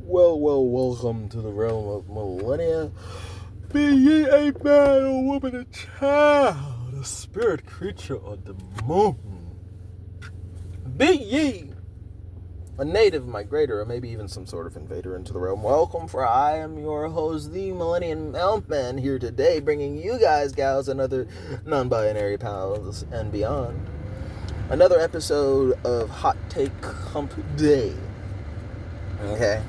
Welcome to the realm of Millenia. Be ye a man, a woman, a child, a spirit creature or the moon. Be ye a native migrator or maybe even some sort of invader into the realm. Welcome, for I am your host, the MILLENIANmailmen, here today, bringing you guys, gals, and other non-binary pals and beyond. Another episode of Hot Take Humpday. Okay.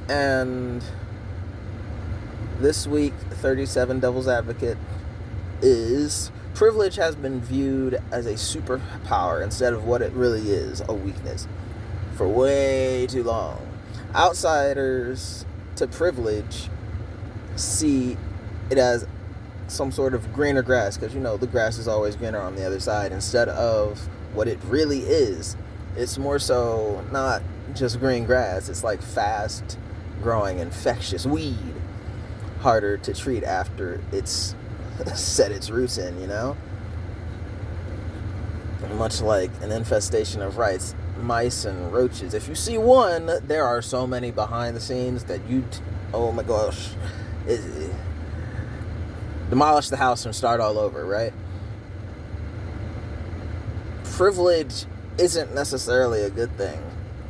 And this week, 37 Devil's Advocate is privilege has been viewed as a superpower instead of what it really is, a weakness, for way too long. Outsiders to privilege see it as some sort of greener grass, because the grass is always greener on the other side, instead of what it really is. It's more so not just green grass, it's like fast growing infectious weed, harder to treat after it's set its roots in, much like an infestation of mice and roaches. If you see one, there are so many behind the scenes that oh my gosh, demolish the house and start all over, right? Privilege isn't necessarily a good thing.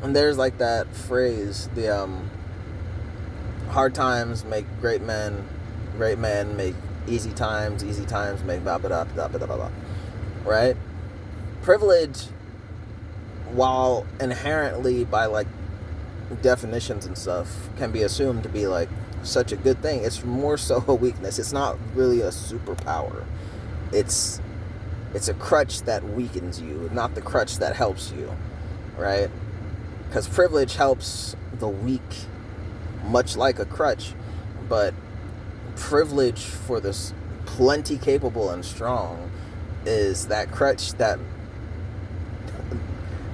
And there's like that phrase, the hard times make great men make easy times make blah blah blah blah blah blah, right? Privilege, while inherently by like definitions and stuff can be assumed to be like such a good thing, it's more so a weakness. It's not really a superpower. It's a crutch that weakens you, not the crutch that helps you, right? Because privilege helps the weak, much like a crutch, but privilege for this plenty capable and strong is that crutch that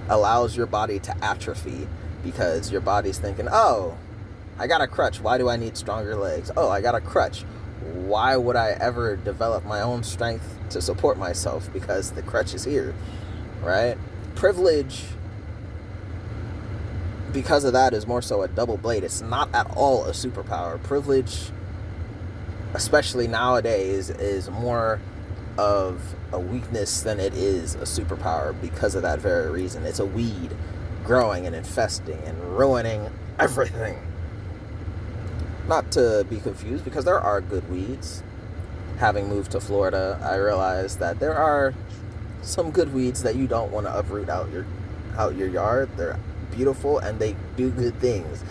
allows your body to atrophy, because your body's thinking, oh, I got a crutch, why do I need stronger legs? Oh, I got a crutch, why would I ever develop my own strength to support myself? Because the crutch is here, right? Privilege, because of that, is more so a double blade. It's not at all a superpower. Privilege, especially nowadays, is more of a weakness than it is a superpower, because of that very reason. It's a weed growing and infesting and ruining everything. Not to be confused, because there are good weeds. Having moved to Florida, I realized that there are some good weeds that you don't want to uproot out your yard. They're beautiful and they do good things.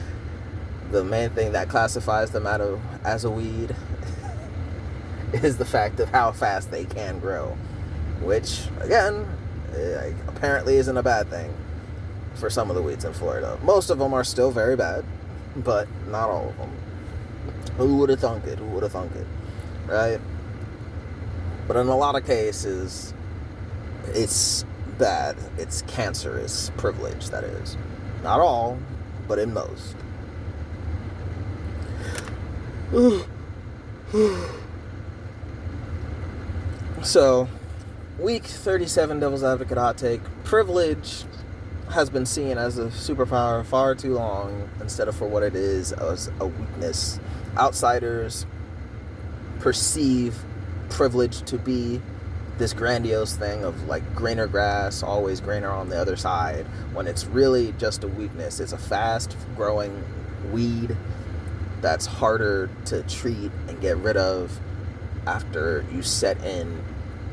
The main thing that classifies them as a weed is the fact of how fast they can grow, which again apparently isn't a bad thing for some of the weeds in Florida. Most of them are still very bad, but not all of them. Who would have thunk it, right? But in a lot of cases, it's bad. It's cancerous privilege, that is. Not all, but in most. So, week 37 Devil's Advocate hot take. Privilege has been seen as a superpower far too long, instead of for what it is, as a weakness. Outsiders perceive privilege to be this grandiose thing of like greener grass, always greener on the other side, when it's really just a weakness. It's a fast growing weed that's harder to treat and get rid of after you set in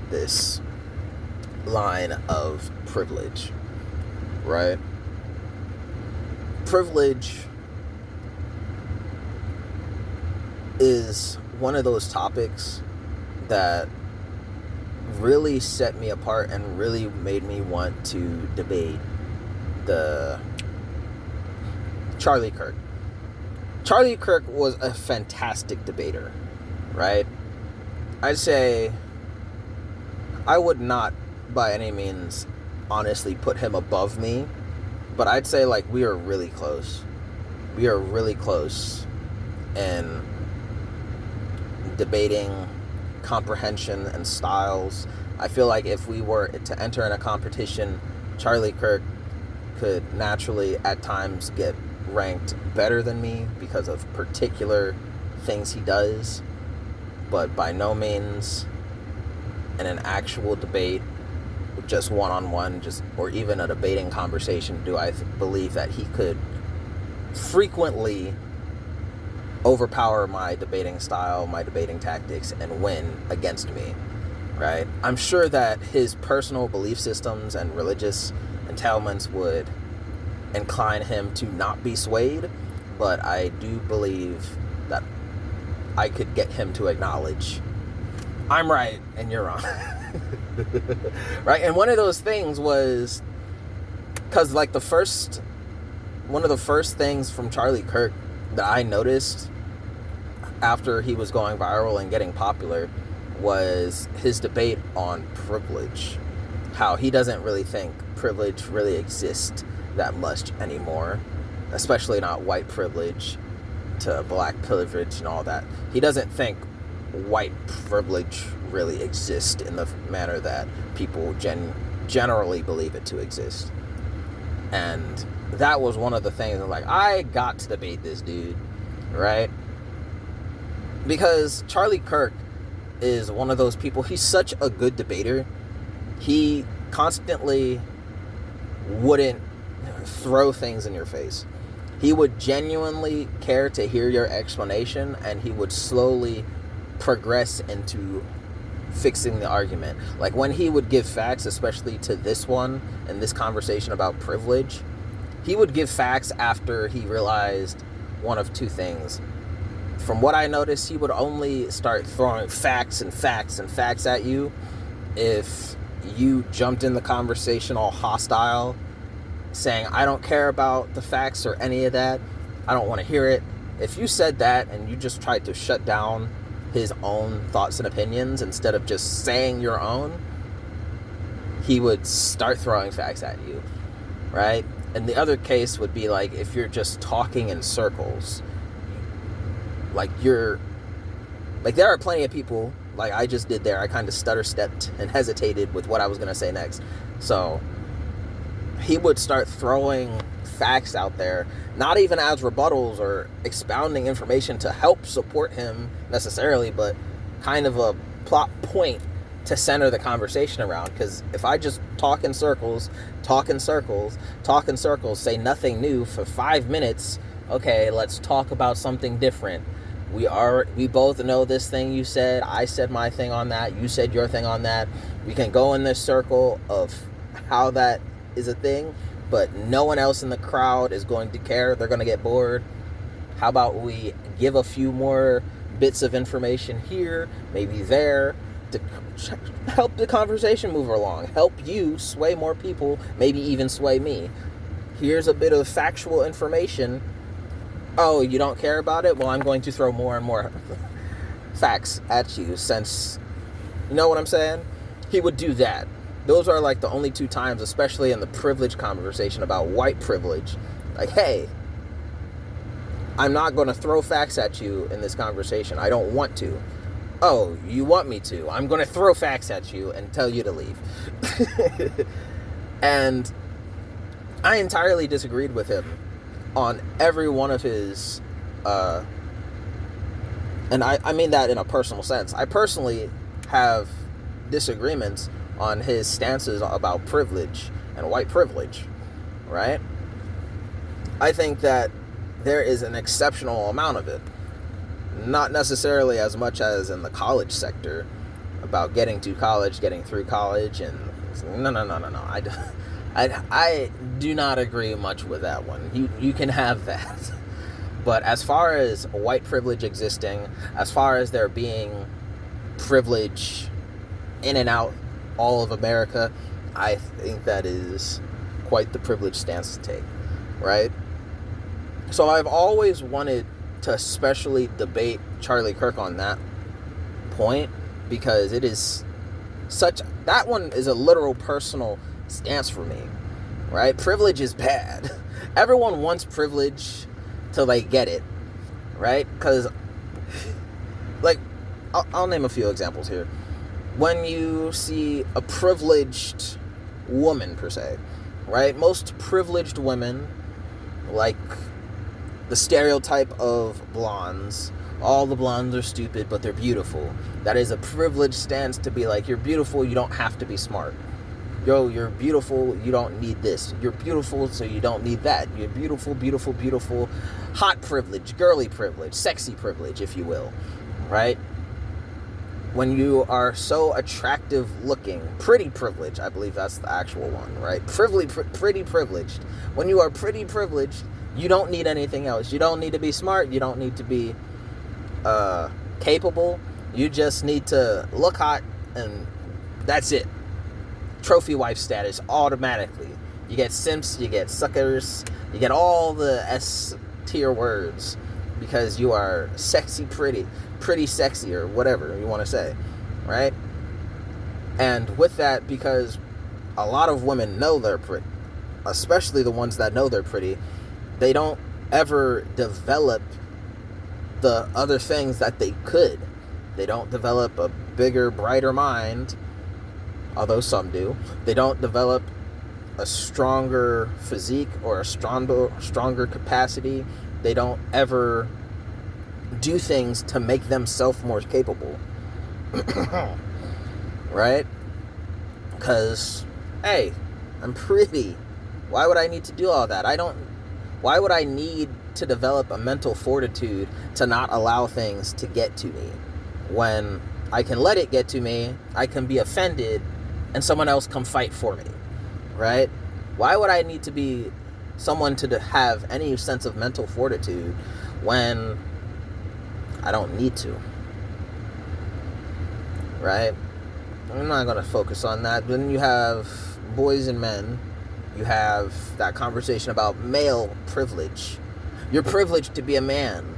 this line of privilege, right? Privilege is one of those topics that really set me apart and really made me want to debate the Charlie Kirk. Charlie Kirk was a fantastic debater, right? I'd say I would not by any means honestly put him above me, but I'd say like we are really close. We are really close in debating comprehension and styles. I feel like if we were to enter in a competition, Charlie Kirk could naturally at times get ranked better than me because of particular things he does, but by no means in an actual debate, just one-on-one, or even a debating conversation, do I believe that he could frequently overpower my debating style, my debating tactics, and win against me, right? I'm sure that his personal belief systems and religious entailments would incline him to not be swayed, but I do believe that I could get him to acknowledge I'm right and you're wrong. Right? And one of those things was, because like one of the first things from Charlie Kirk that I noticed after he was going viral and getting popular was his debate on privilege. How he doesn't really think privilege really exists that much anymore, especially not white privilege to black privilege and all that. He doesn't think white privilege really exists in the manner that people generally believe it to exist. And that was one of the things that, like, I got to debate this dude, right? Because Charlie Kirk is one of those people, he's such a good debater. He constantly wouldn't throw things in your face. He would genuinely care to hear your explanation, and he would slowly progress into fixing the argument. Like when he would give facts, especially to this one and this conversation about privilege, he would give facts after he realized one of two things. From what I noticed, he would only start throwing facts and facts and facts at you if you jumped in the conversation all hostile, saying, I don't care about the facts or any of that. I don't want to hear it. If you said that and you just tried to shut down his own thoughts and opinions instead of just saying your own, he would start throwing facts at you, right? And the other case would be like if you're just talking in circles. Like there are plenty of people, like I just did there, I kind of stutter-stepped and hesitated with what I was going to say next. So he would start throwing facts out there, not even as rebuttals or expounding information to help support him necessarily, but kind of a plot point to center the conversation around. Because if I just talk in circles, say nothing new for 5 minutes, okay, let's talk about something different. We both know this thing you said, I said my thing on that, you said your thing on that. We can go in this circle of how that is a thing, but no one else in the crowd is going to care. They're going to get bored. How about we give a few more bits of information here, maybe there, to help the conversation move along, help you sway more people, maybe even sway me. Here's a bit of factual information. Oh, you don't care about it? Well, I'm going to throw more and more facts at you, since, you know what I'm saying? He would do that. Those are like the only two times, especially in the privilege conversation about white privilege. Like, hey, I'm not going to throw facts at you in this conversation. I don't want to. Oh, you want me to? I'm going to throw facts at you and tell you to leave. And I entirely disagreed with him on every one of his, and I mean that in a personal sense. I personally have disagreements on his stances about privilege and white privilege, right? I think that there is an exceptional amount of it. Not necessarily as much as in the college sector, about getting to college, getting through college, and no. I do not agree much with that one. You can have that. But as far as white privilege existing, as far as there being privilege in and out all of America, I think that is quite the privileged stance to take, right? So I've always wanted to especially debate Charlie Kirk on that point, because it is that one is a literal personal stance for me, right? Privilege is bad. Everyone wants privilege till they get it, right? Because, like, I'll name a few examples here. When you see a privileged woman, per se, right? Most privileged women, like the stereotype of blondes. All the blondes are stupid, but they're beautiful. That is a privileged stance to be like, you're beautiful, you don't have to be smart. Yo, you're beautiful, you don't need this. You're beautiful, so you don't need that. You're beautiful, beautiful, beautiful. Hot privilege, girly privilege, sexy privilege, if you will, right? When you are so attractive looking, pretty privilege, I believe that's the actual one, right? Pretty privileged. When you are pretty privileged, you don't need anything else. You don't need to be smart. You don't need to be capable. You just need to look hot, and that's it. Trophy wife status automatically. You get simps, you get suckers, you get all the S tier words because you are sexy, pretty sexy, or whatever you want to say, right? And with that, because a lot of women know they're pretty, especially the ones that know they're pretty, they don't ever develop the other things that they could. They don't develop a bigger, brighter mind, although some do. They don't develop a stronger physique or a stronger capacity. They don't ever do things to make themselves more capable. Right? Because, hey, I'm pretty. Why would I need to do all that? Why would I need to develop a mental fortitude to not allow things to get to me? When I can let it get to me, I can be offended, and someone else come fight for me, right? Why would I need to be someone to have any sense of mental fortitude when I don't need to, right? I'm not going to focus on that. Then you have boys and men. You have that conversation about male privilege. You're privileged to be a man.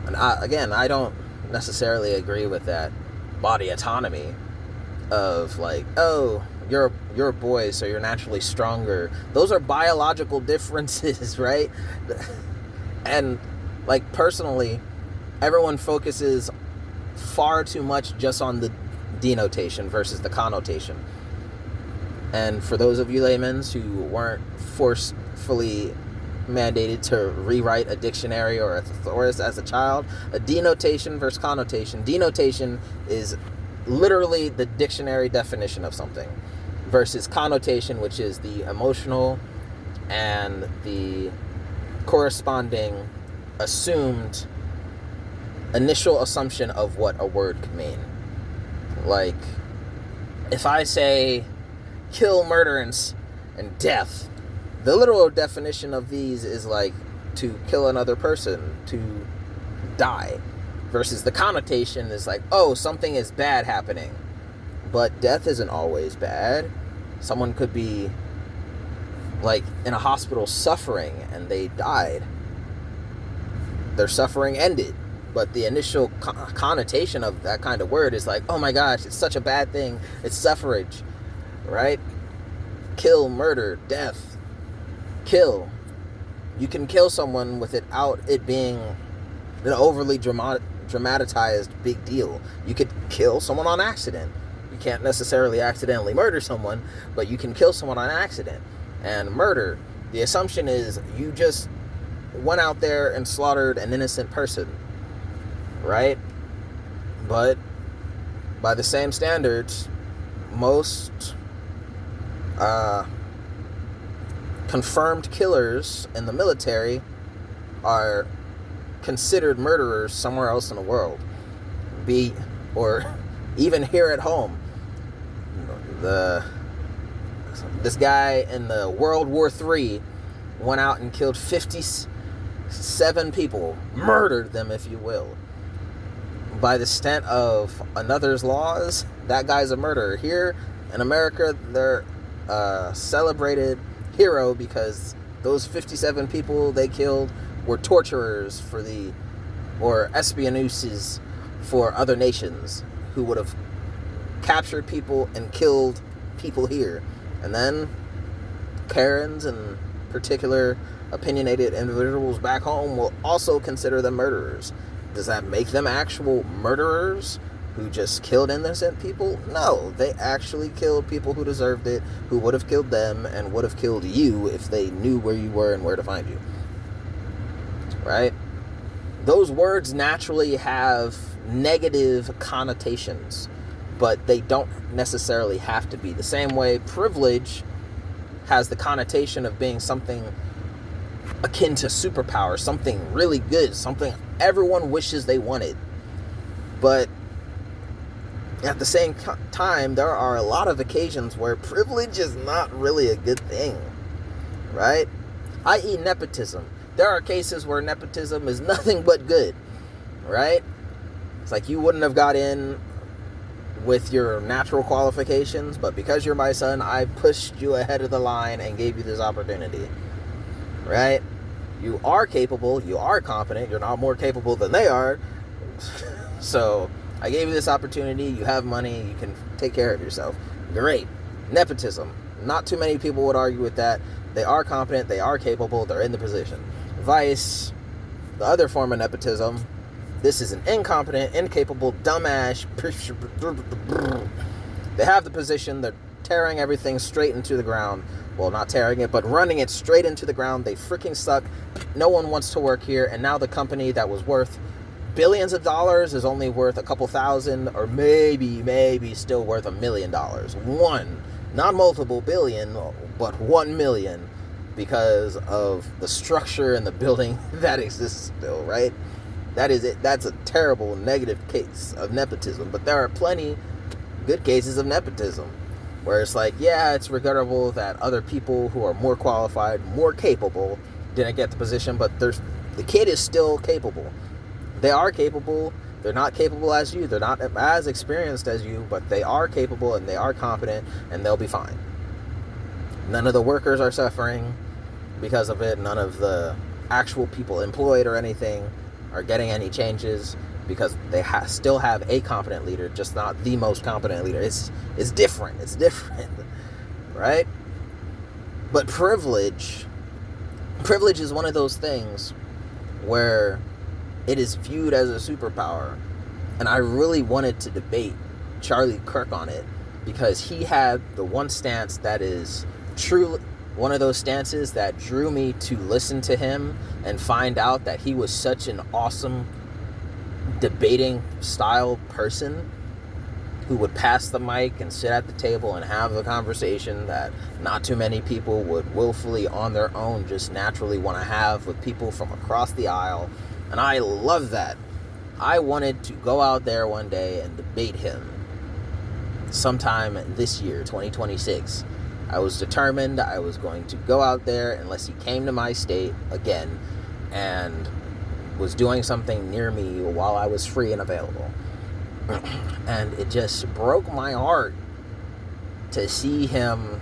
And I don't necessarily agree with that body autonomy of like, oh, you're a boy, so you're naturally stronger. Those are biological differences, right? And like personally, everyone focuses far too much just on the denotation versus the connotation. And for those of you laymen who weren't forcefully mandated to rewrite a dictionary or a thesaurus as a child, a denotation versus connotation. Denotation is literally the dictionary definition of something versus connotation, which is the emotional and the corresponding assumed initial assumption of what a word could mean. Like, if I say kill, murder, and death, the literal definition of these is like to kill another person, to die, versus the connotation is like, oh, something is bad happening. But death isn't always bad. Someone could be like in a hospital suffering and they died. Their suffering ended. But the initial connotation of that kind of word is like, oh my gosh, it's such a bad thing. It's suffrage, right? Kill, murder, death. Kill. You can kill someone without it being an overly dramatized big deal. You could kill someone on accident. You can't necessarily accidentally murder someone, but you can kill someone on accident. And murder, the assumption is you just went out there and slaughtered an innocent person, right? But by the same standards, most confirmed killers in the military are considered murderers somewhere else in the world, or even here at home. This guy in the World War III went out and killed 57 people, murdered them, if you will. By the extent of another's laws, that guy's a murderer. Here in America, they're a celebrated hero because those 57 people they killed were torturers or espioneuses for other nations who would have captured people and killed people here. And then Karens and particular opinionated individuals back home will also consider them murderers. Does that make them actual murderers who just killed innocent people? No, they actually killed people who deserved it, who would have killed them and would have killed you if they knew where you were and where to find you. right? Those words naturally have negative connotations, but they don't necessarily have to be. The same way privilege has the connotation of being something akin to superpower, something really good, something everyone wishes they wanted. But at the same time, there are a lot of occasions where privilege is not really a good thing, right? I.e. nepotism. There are cases where nepotism is nothing but good, right? It's like you wouldn't have got in with your natural qualifications, but because you're my son, I pushed you ahead of the line and gave you this opportunity, right? You are capable, you are competent, you're not more capable than they are, so I gave you this opportunity, you have money, you can take care of yourself. Great. Nepotism. Not too many people would argue with that. They are competent, they are capable, they're in the position. Vice, the other form of nepotism, this is an incompetent, incapable, dumbass. They have the position, they're tearing everything straight into the ground. Well, not tearing it, but running it straight into the ground. They freaking suck. No one wants to work here, and now the company that was worth billions of dollars is only worth a couple thousand, or maybe still worth $1 million. One, not multiple billion, but 1 million, because of the structure and the building that exists still, right? That is it. That's a terrible negative case of nepotism, but there are plenty good cases of nepotism where it's like, yeah, it's regrettable that other people who are more qualified, more capable, didn't get the position, but the kid is still capable. They are capable. They're not capable as you. They're not as experienced as you, but they are capable and they are competent, and they'll be fine. None of the workers are suffering because of it. None of the actual people employed or anything are getting any changes because they still have a competent leader, just not the most competent leader. It's different. It's different, right? But privilege is one of those things where it is viewed as a superpower. And I really wanted to debate Charlie Kirk on it because he had the one stance that is truly one of those stances that drew me to listen to him and find out that he was such an awesome debating style person who would pass the mic and sit at the table and have a conversation that not too many people would willfully on their own just naturally want to have with people from across the aisle. And I love that. I wanted to go out there one day and debate him sometime this year, 2026. I was determined I was going to go out there unless he came to my state again and was doing something near me while I was free and available. And it just broke my heart to see him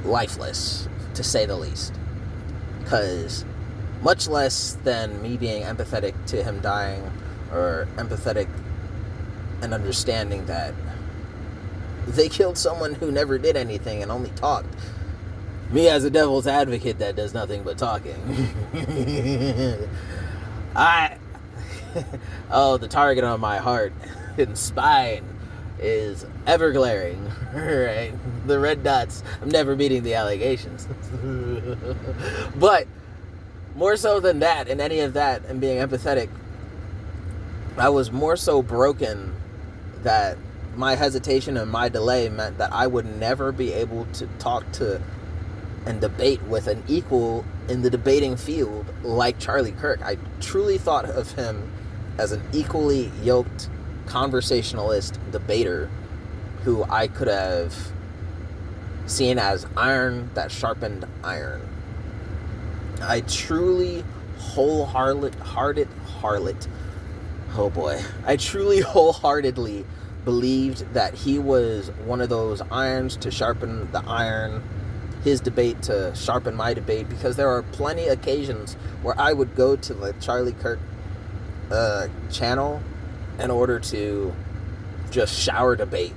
lifeless, to say the least. Because much less than me being empathetic to him dying, or empathetic and understanding that they killed someone who never did anything and only talked. Me as a devil's advocate that does nothing but talking. The target on my heart and spine is ever glaring, right? The red dots. I'm never meeting the allegations. But more so than that, and any of that, and being empathetic, I was more so broken that my hesitation and my delay meant that I would never be able to talk to and debate with an equal in the debating field like Charlie Kirk. I truly thought of him as an equally yoked conversationalist debater who I could have seen as iron that sharpened iron. I truly wholeheartedly believed that he was one of those irons to sharpen the iron, his debate to sharpen my debate, because there are plenty of occasions where I would go to the Charlie Kirk channel in order to just shower debate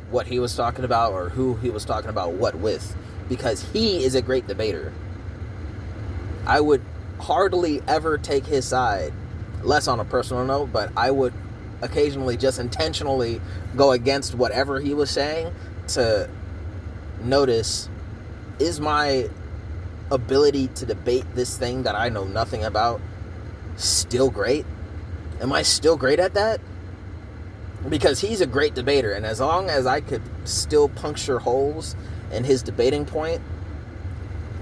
what he was talking about or who he was talking about what with, because he is a great debater. I would hardly ever take his side, less on a personal note, but I would occasionally just intentionally go against whatever he was saying to notice, is my ability to debate this thing that I know nothing about still great? Am I still great at that? Because he's a great debater, and as long as I could still puncture holes in his debating point,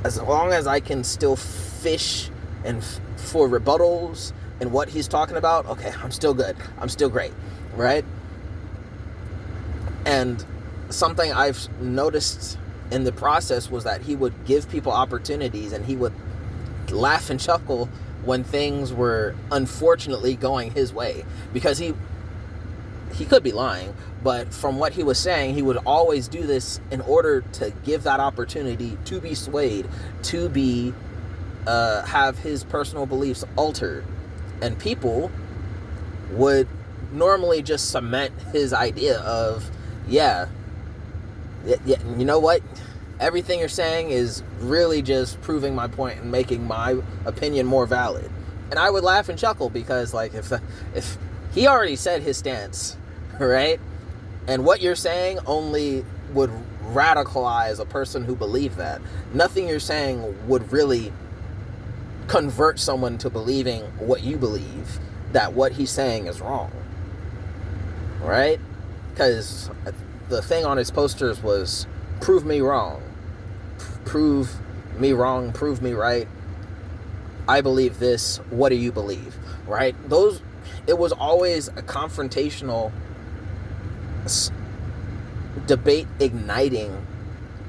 as long as I can still fish and for rebuttals and what he's talking about, okay, I'm still good. I'm still great, right? And something I've noticed in the process was that he would give people opportunities, and he would laugh and chuckle when things were unfortunately going his way, because he could be lying, but from what he was saying, he would always do this in order to give that opportunity to be swayed, to be have his personal beliefs altered, and people would normally just cement his idea of, yeah, you know what, everything you're saying is really just proving my point and making my opinion more valid. And I would laugh and chuckle, because like if he already said his stance, right? And what you're saying only would radicalize a person who believed that. Nothing you're saying would really convert someone to believing what you believe, that what he's saying is wrong, right? Because the thing on his posters was, prove me wrong, prove me wrong, prove me right, I believe this, what do you believe, right? It was always a confrontational, debate igniting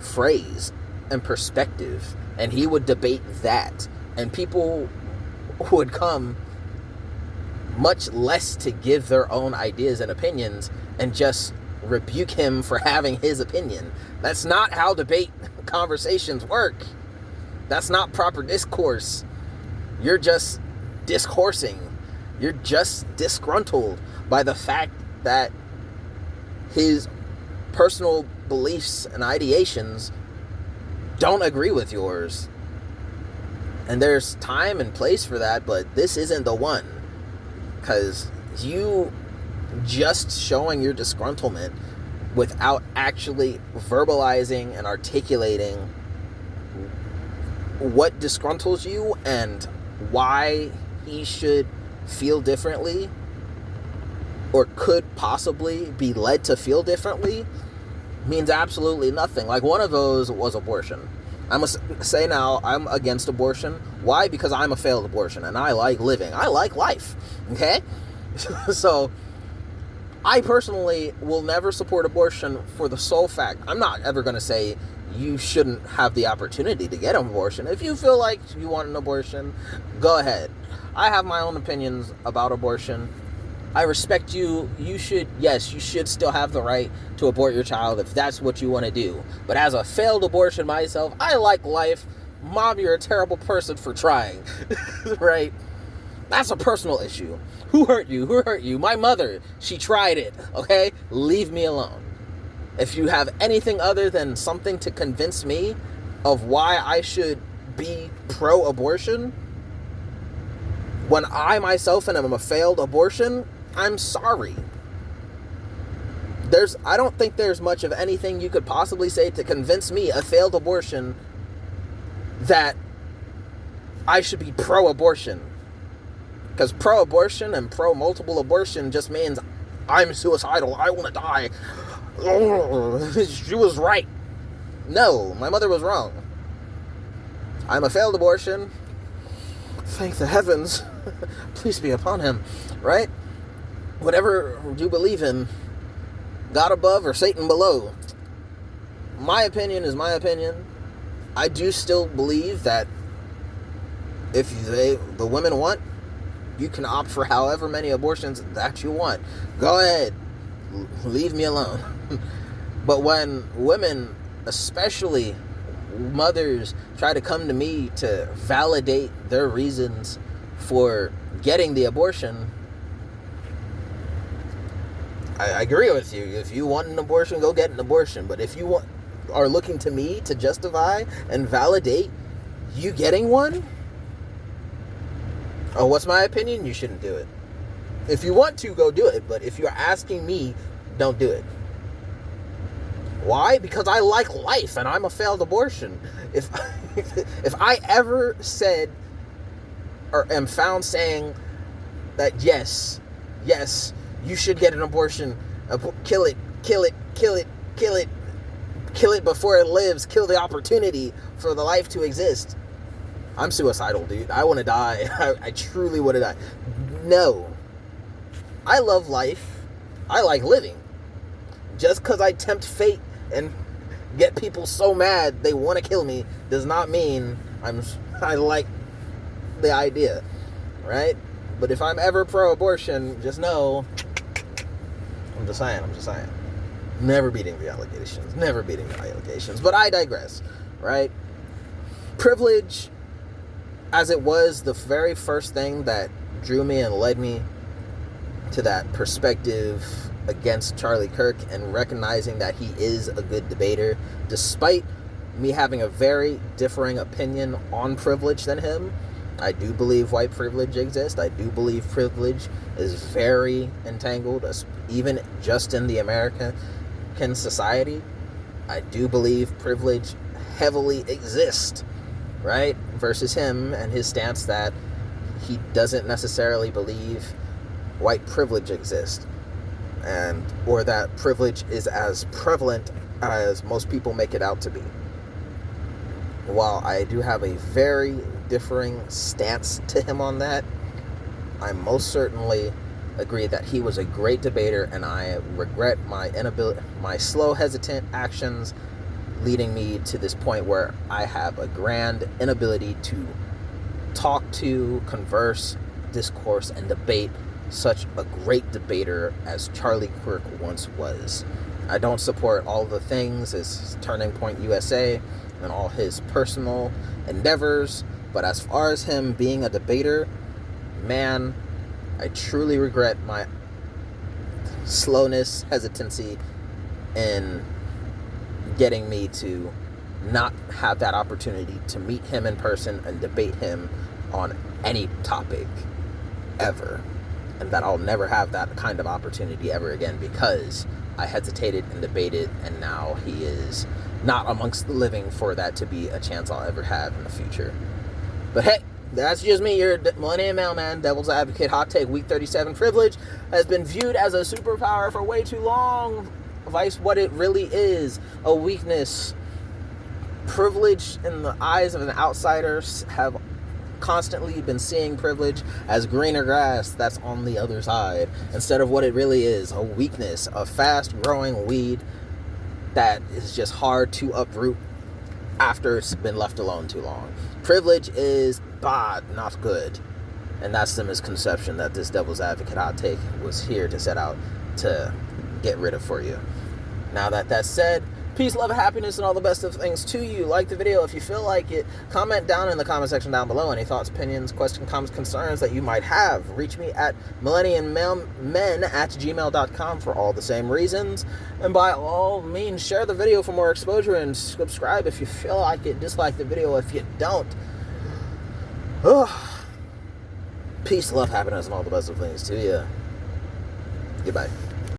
phrase and perspective, and he would debate that, and people would come much less to give their own ideas and opinions and just rebuke him for having his opinion. That's not how debate conversations work. That's not proper discourse. You're just discoursing. You're just disgruntled by the fact that his personal beliefs and ideations don't agree with yours. And there's time and place for that, but this isn't the one. Because you just showing your disgruntlement without actually verbalizing and articulating what disgruntles you and why he should feel differently or could possibly be led to feel differently means absolutely nothing. Like, one of those was abortion. I must say now, I'm against abortion. Why? Because I'm a failed abortion and I like living. I like life. Okay? So I personally will never support abortion for the sole fact, I'm not ever going to say you shouldn't have the opportunity to get an abortion. If you feel like you want an abortion, go ahead. I have my own opinions about abortion. I respect you. You should still have the right to abort your child if that's what you want to do. But as a failed abortion myself, I like life. Mom, you're a terrible person for trying. Right? That's a personal issue. Who hurt you? Who hurt you? My mother. She tried it. Okay? Leave me alone. If you have anything other than something to convince me of why I should be pro-abortion, when I myself am a failed abortion, I'm sorry. I don't think there's much of anything you could possibly say to convince me, a failed abortion, that I should be pro-abortion. Because pro-abortion and pro-multiple abortion just means I'm suicidal, I want to die. She was right. No, my mother was wrong. I'm a failed abortion. Thank the heavens. Please be upon him. Right? Whatever you believe in, God above or Satan below. My opinion is my opinion. I do still believe that if the women want, you can opt for however many abortions that you want. Go ahead. Leave me alone. But when women, especially mothers, try to come to me to validate their reasons for getting the abortion, I agree with you. If you want an abortion, go get an abortion. But if you are looking to me to justify and validate you getting one, oh, what's my opinion? You shouldn't do it. If you want to, go do it. But if you're asking me, don't do it. Why? Because I like life and I'm a failed abortion. If If I ever said or am found saying that yes, you should get an abortion, kill it before it lives, kill the opportunity for the life to exist, I'm suicidal, dude. I want to die. I truly want to die. No. I love life. I like living. Just because I tempt fate and get people so mad they want to kill me does not mean I like the idea, right? But if I'm ever pro-abortion, just know, I'm just saying. Never beating the allegations. But I digress, right? Privilege, as it was the very first thing that drew me and led me to that perspective against Charlie Kirk and recognizing that he is a good debater, despite me having a very differing opinion on privilege than him. I do believe white privilege exists. I do believe privilege is very entangled, even just in the American society. I do believe privilege heavily exists, right? Versus him and his stance that he doesn't necessarily believe white privilege exists, or that privilege is as prevalent as most people make it out to be. While I do have a very differing stance to him on that, I most certainly agree that he was a great debater, and I regret my slow, hesitant actions leading me to this point where I have a grand inability to talk to, converse, discourse, and debate such a great debater as Charlie Kirk once was. I don't support all the things as Turning Point USA and all his personal endeavors, but as far as him being a debater, man, I truly regret my slowness, hesitancy in getting me to not have that opportunity to meet him in person and debate him on any topic ever. And that I'll never have that kind of opportunity ever again because I hesitated and debated, and now he is not amongst the living for that to be a chance I'll ever have in the future. But hey, that's just me, your Millennium Mailman, Devil's Advocate, hot take. Week 37 privilege has been viewed as a superpower for way too long. Vice what it really is, a weakness. Privilege in the eyes of an outsider have constantly been seeing privilege as greener grass that's on the other side, instead of what it really is, a weakness, a fast-growing weed that is just hard to uproot after it's been left alone too long. Privilege is bad, not good. And that's the misconception that this Devil's Advocate hot take was here to set out to get rid of for you. Now that that's said, peace, love, happiness, and all the best of things to you. Like the video if you feel like it. Comment down in the comment section down below any thoughts, opinions, questions, comments, concerns that you might have. Reach me at MILLENIANmailmen@gmail.com for all the same reasons. And by all means, share the video for more exposure and subscribe if you feel like it. Dislike the video if you don't. Peace, love, happiness, and all the best of things to you. Goodbye.